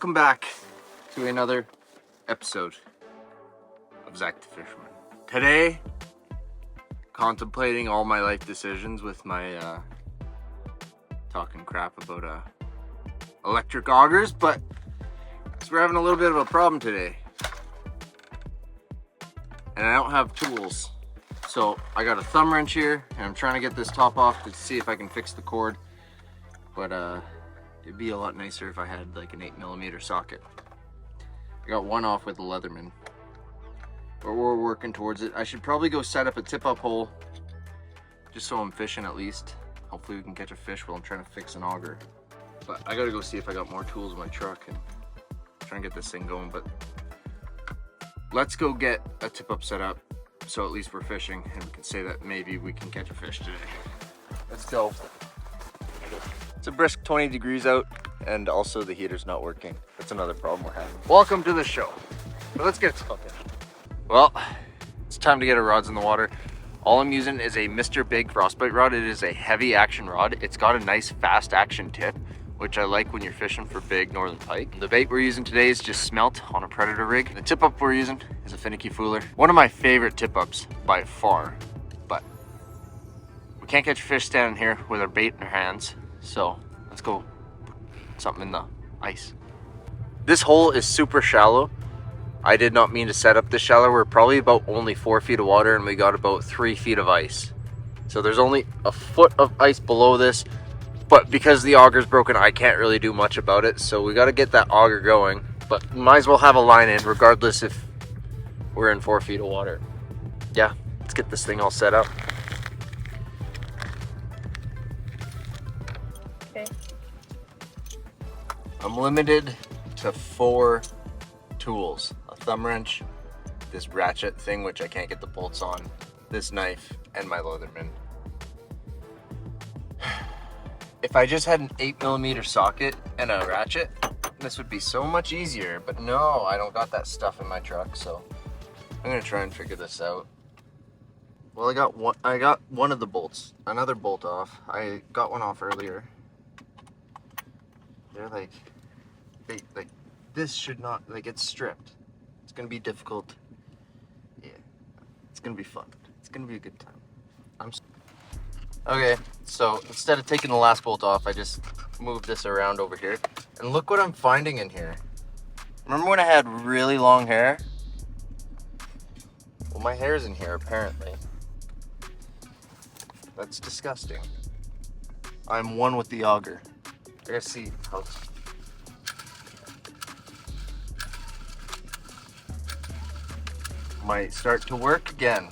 Welcome back to another episode of Zach the Fisherman. Today, contemplating all my life decisions with my talking crap about electric augers, but we're having a little bit of a problem today. And I don't have tools. So I got a thumb wrench here and I'm trying to get this top off to see if I can fix the cord. But it'd be a lot nicer if I had like an 8mm socket. I got one off with a Leatherman, but we're working towards it. I should probably go set up a tip-up hole just so I'm fishing at least. Hopefully we can catch a fish while I'm trying to fix an auger. But I gotta go see if I got more tools in my truck and try and get this thing going. But let's go get a tip-up set up so at least we're fishing and we can say that maybe we can catch a fish today. Let's go. It's a brisk 20 degrees out, and also the heater's not working. That's another problem we're having. Welcome to the show. But let's get started. Well, it's time to get our rods in the water. All I'm using is a Mr. Big frostbite rod. It is a heavy action rod. It's got a nice fast action tip, which I like when you're fishing for big northern pike. The bait we're using today is just smelt on a predator rig. The tip up we're using is a finicky fooler. One of my favorite tip ups by far, but we can't catch fish standing here with our bait in our hands. So let's go put something in the ice. This hole is super shallow. I did not mean to set up this shallow. We're probably about only 4 feet of water and we got about 3 feet of ice. So there's only a foot of ice below this, but because the auger's broken, I can't really do much about it. So we got to get that auger going, but might as well have a line in regardless if we're in 4 feet of water. Yeah, let's get this thing all set up. I'm limited to 4 tools. A thumb wrench, this ratchet thing which I can't get the bolts on, this knife, and my Leatherman. If I just had an 8mm socket and a ratchet, this would be so much easier, but no, I don't got that stuff in my truck, so I'm gonna try and figure this out. Well, I got one of the bolts, another bolt off. I got one off earlier. They're like this should not, like, it's stripped. It's gonna be difficult. Yeah, it's gonna be fun. It's gonna be a good time. Okay, so instead of taking the last bolt off, I just moved this around over here. And look what I'm finding in here. Remember when I had really long hair? Well, my hair's in here apparently. That's disgusting. I'm one with the auger. I gotta see how. Might start to work again.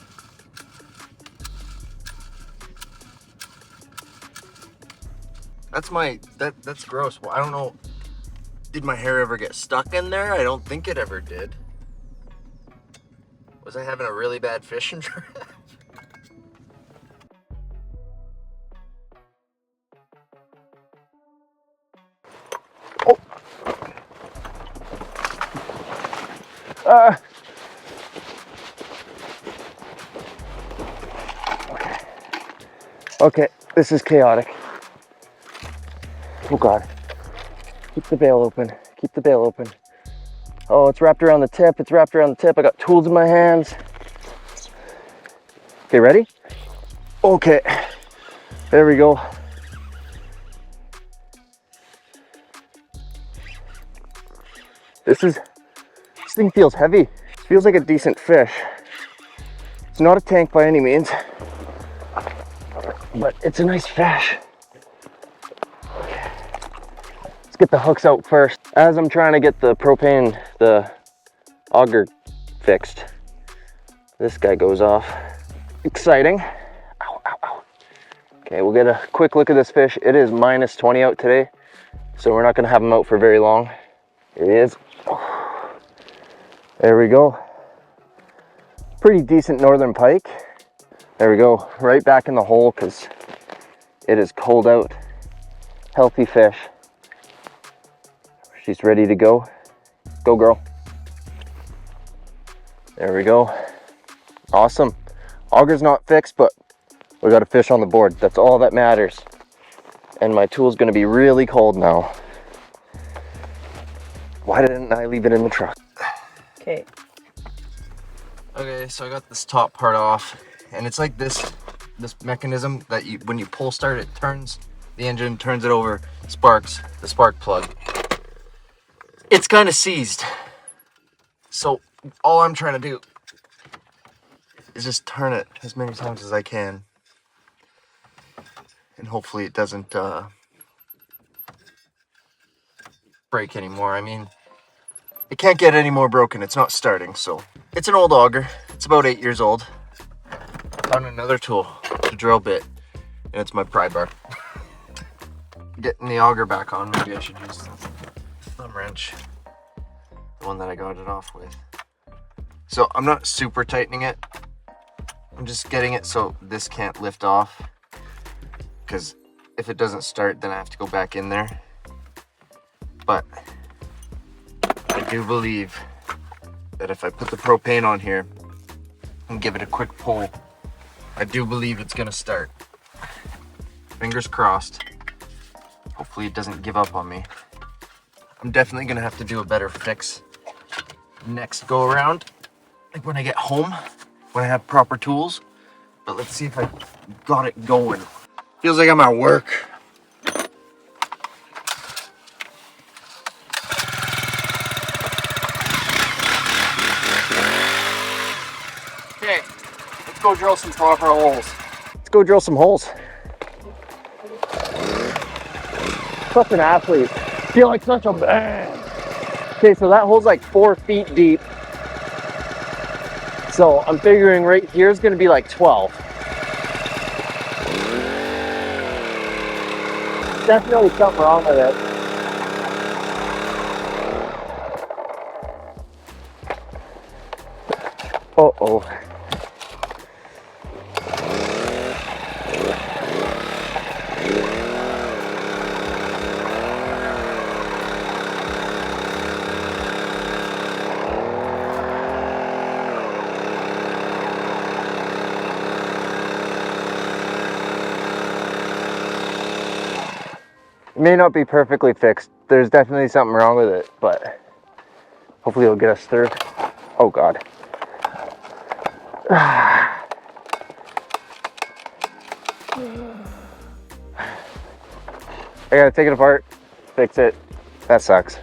That's gross. Well, I don't know. Did my hair ever get stuck in there? I don't think it ever did. Was I having a really bad fishing trip? Okay, this is chaotic. Oh God. Keep the bail open. Keep the bail open. Oh, it's wrapped around the tip. It's wrapped around the tip. I got tools in my hands. Okay, ready? Okay. There we go. This thing feels heavy. It feels like a decent fish. It's not a tank by any means, but it's a nice fish. Okay. Let's get the hooks out first. As I'm trying to get the auger fixed, this guy goes off. Exciting. Ow, ow, ow. Okay, we'll get a quick look at this fish. It is minus 20 out today, so we're not gonna have him out for very long. Here he is. There we go. Pretty decent northern pike. There we go, right back in the hole because it is cold out. Healthy fish. She's ready to go. Go, girl. There we go. Awesome. Auger's not fixed, but we got a fish on the board. That's all that matters. And my tool's gonna be really cold now. Why didn't I leave it in the truck? Okay. Okay, so I got this top part off, and it's like this mechanism that when you pull start, it turns the engine, turns it over, sparks the spark plug. It's kind of seized, so all I'm trying to do is just turn it as many times as I can, and hopefully it doesn't break anymore. I mean, it can't get any more broken. It's not starting. So it's an old auger. It's about 8 years old. Found another tool, the drill bit, and it's my pry bar. Getting the auger back on, maybe I should use the thumb wrench, the one that I got it off with. So I'm not super tightening it. I'm just getting it so this can't lift off, because if it doesn't start, then I have to go back in there. But I do believe that if I put the propane on here and give it a quick pull, I do believe it's gonna start. Fingers crossed. Hopefully it doesn't give up on me. I'm definitely gonna have to do a better fix next go around, like when I get home, when I have proper tools. But let's see if I got it going. Feels like I'm at work. Okay, let's go drill some proper holes. Let's go drill some holes. Such an athlete. Feel like such a man. Okay, so that hole's like 4 feet deep. So I'm figuring right here is going to be like 12. Definitely something wrong with it. Uh-oh. It may not be perfectly fixed. There's definitely something wrong with it, but hopefully it'll get us through. Oh God. I gotta take it apart, fix it. That sucks.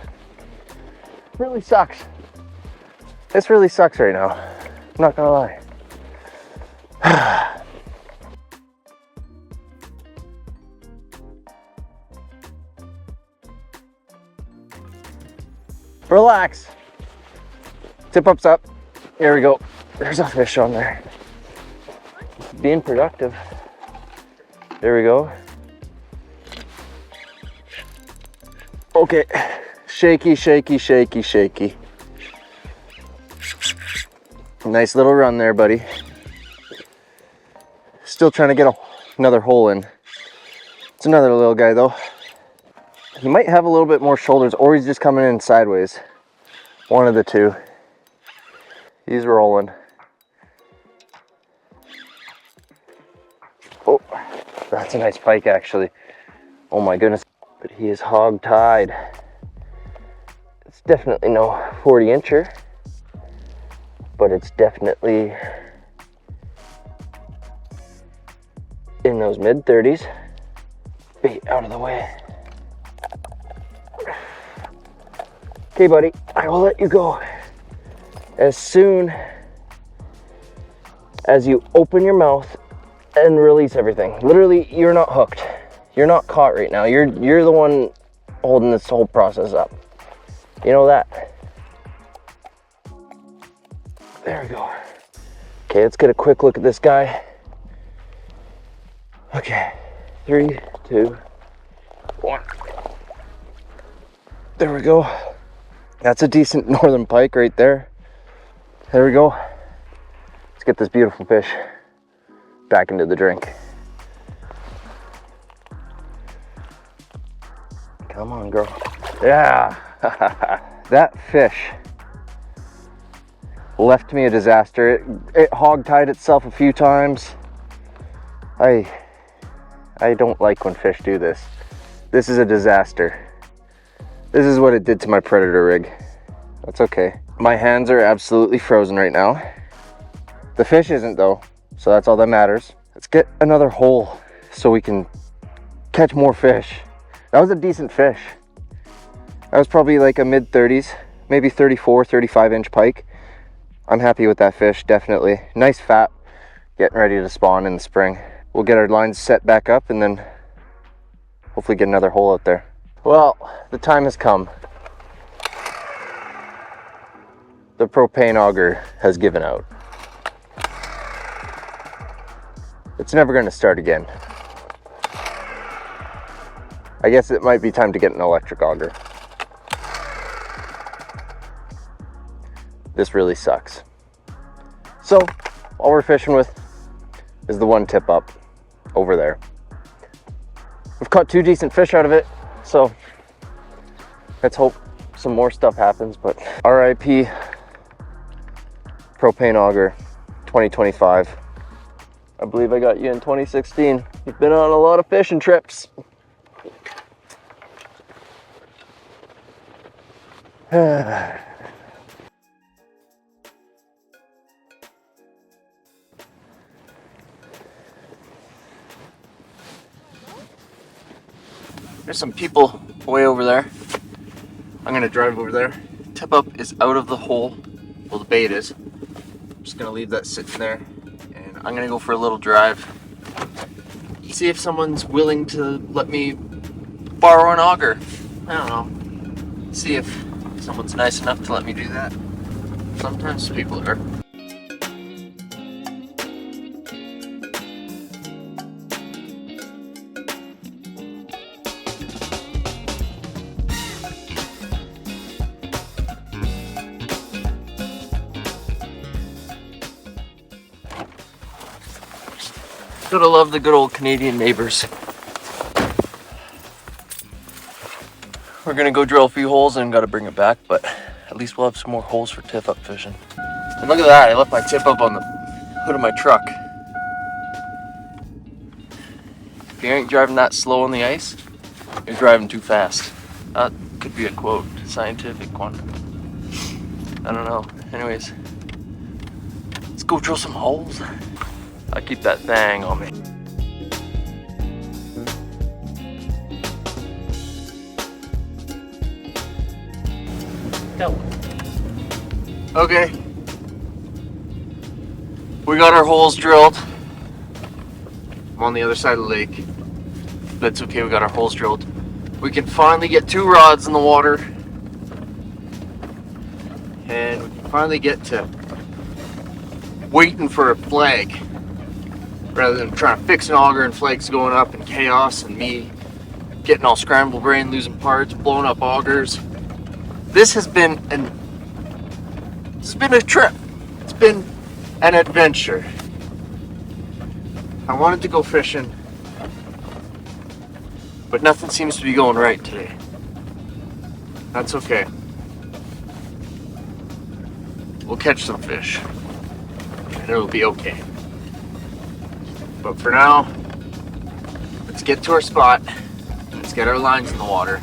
Really sucks. This really sucks right now. I'm not gonna lie. Relax. Tip ups up. Here we go. There's a fish on there. Being productive. There we go. Okay. Shaky, shaky, shaky, shaky. Nice little run there, buddy. Still trying to get another hole in. It's another little guy though. He might have a little bit more shoulders, or he's just coming in sideways. One of the two. He's rolling. Oh, that's a nice pike actually. Oh my goodness. But he is hog-tied. It's definitely no 40-incher, but it's definitely in those mid-30s. Bait out of the way. Okay, buddy, I will let you go as soon as you open your mouth and release everything. Literally, you're not hooked. You're not caught right now. You're the one holding this whole process up. You know that? There we go. Okay, let's get a quick look at this guy. Okay, 3, 2, 1. There we go. That's a decent northern pike right there. There we go. Let's get this beautiful fish back into the drink. Come on, girl. Yeah. That fish left me a disaster. It hog-tied itself a few times. I don't like when fish do this. This is a disaster. This is what it did to my predator rig. That's okay. My hands are absolutely frozen right now. The fish isn't though, so that's all that matters. Let's get another hole so we can catch more fish. That was a decent fish. That was probably like a mid-30s, maybe 34, 35 inch pike. I'm happy with that fish, definitely. Nice fat, getting ready to spawn in the spring. We'll get our lines set back up and then hopefully get another hole out there. Well, the time has come. The propane auger has given out. It's never going to start again. I guess it might be time to get an electric auger. This really sucks. So, all we're fishing with is the one tip up over there. We've caught 2 decent fish out of it, so let's hope some more stuff happens, but RIP propane auger 2025. I believe I got you in 2016. You've been on a lot of fishing trips. There's some people way over there. I'm gonna drive over there. Tip up is out of the hole. Well, the bait is. I'm just gonna leave that sitting there. And I'm gonna go for a little drive. See if someone's willing to let me borrow an auger. I don't know. See if someone's nice enough to let me do that. Sometimes people are. Gotta love the good old Canadian neighbors. We're gonna go drill a few holes and gotta bring it back, but at least we'll have some more holes for tip up fishing. And look at that, I left my tip up on the hood of my truck. If you ain't driving that slow on the ice, you're driving too fast. That could be a quote, scientific one. I don't know. Anyways, let's go drill some holes. I keep that thing on me. Okay. We got our holes drilled. I'm on the other side of the lake. But it's okay, we got our holes drilled. We can finally get 2 rods in the water. And we can finally get to waiting for a flag. Rather than trying to fix an auger and flags going up and chaos and me getting all scrambled brain, losing parts, blowing up augers. This has been a trip. It's been an adventure. I wanted to go fishing, but nothing seems to be going right today. That's okay. We'll catch some fish, and it'll be okay. But for now, let's get to our spot. Let's get our lines in the water.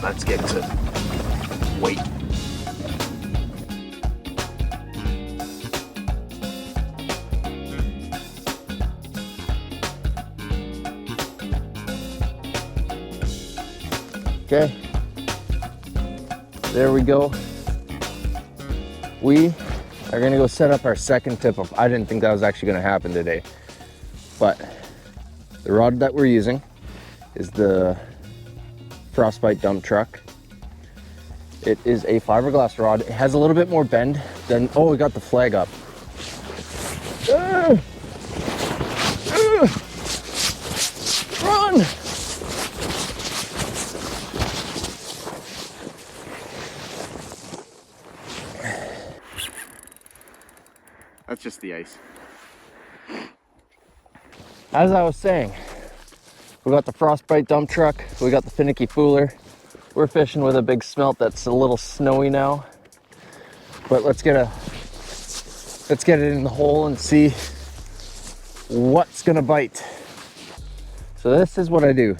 Let's get to wait. Okay, there we go. We are gonna go set up our second tip up. I didn't think that was actually gonna happen today, but the rod that we're using is the Frostbite dump truck. It is a fiberglass rod. It has a little bit more bend than, oh, we got the flag up. Run! That's just the ice. As I was saying, we got the Frostbite dump truck, we got the finicky fooler. We're fishing with a big smelt that's a little snowy now. But let's get it in the hole and see what's gonna bite. So this is what I do.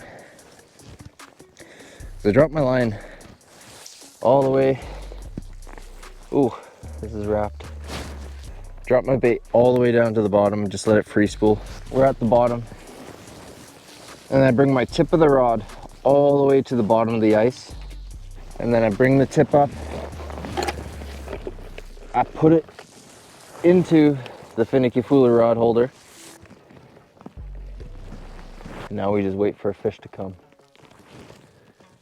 I drop my line all the way. Ooh, this is wrapped. Drop my bait all the way down to the bottom and just let it free spool. We're at the bottom. And I bring my tip of the rod all the way to the bottom of the ice. And then I bring the tip up. I put it into the finicky fooler rod holder. And now we just wait for a fish to come.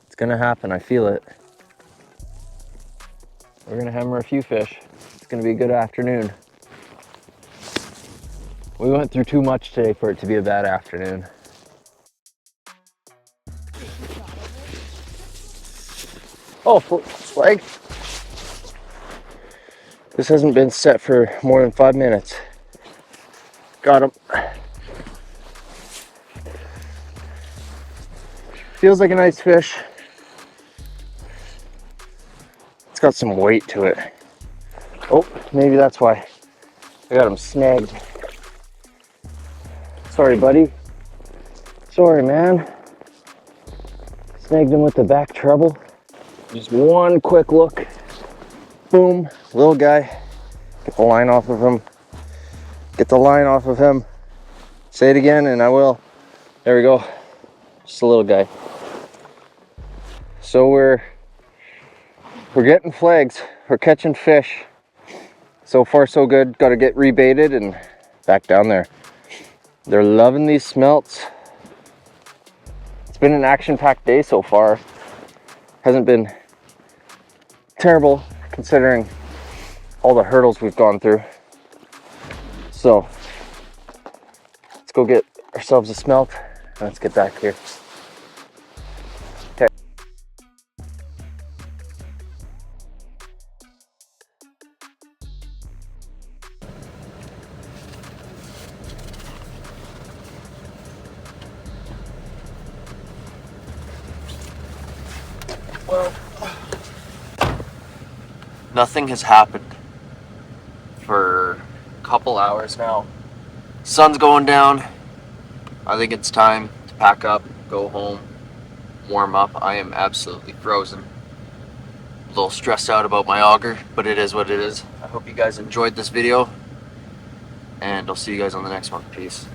It's gonna happen, I feel it. We're gonna hammer a few fish. It's gonna be a good afternoon. We went through too much today for it to be a bad afternoon. Oh, flag. This hasn't been set for more than 5 minutes. Got him. Feels like a nice fish. It's got some weight to it. Oh, maybe that's why I got him snagged. Sorry, buddy. Sorry, man. Snagged him with the back treble. Just one quick look. Boom, little guy. Get the line off of him. Get the line off of him. Say it again and I will. There we go. Just a little guy. So we're getting flags. We're catching fish. So far so good. Got to get rebaited and back down there. They're loving these smelts. It's been an action-packed day so far. Hasn't been terrible considering all the hurdles we've gone through. So let's go get ourselves a smelt and let's get back here. Okay. Well, nothing has happened for a couple hours now. Sun's going down. I think it's time to pack up, go home, warm up. I am absolutely frozen. A little stressed out about my auger, but it is what it is. I hope you guys enjoyed this video, and I'll see you guys on the next one. Peace.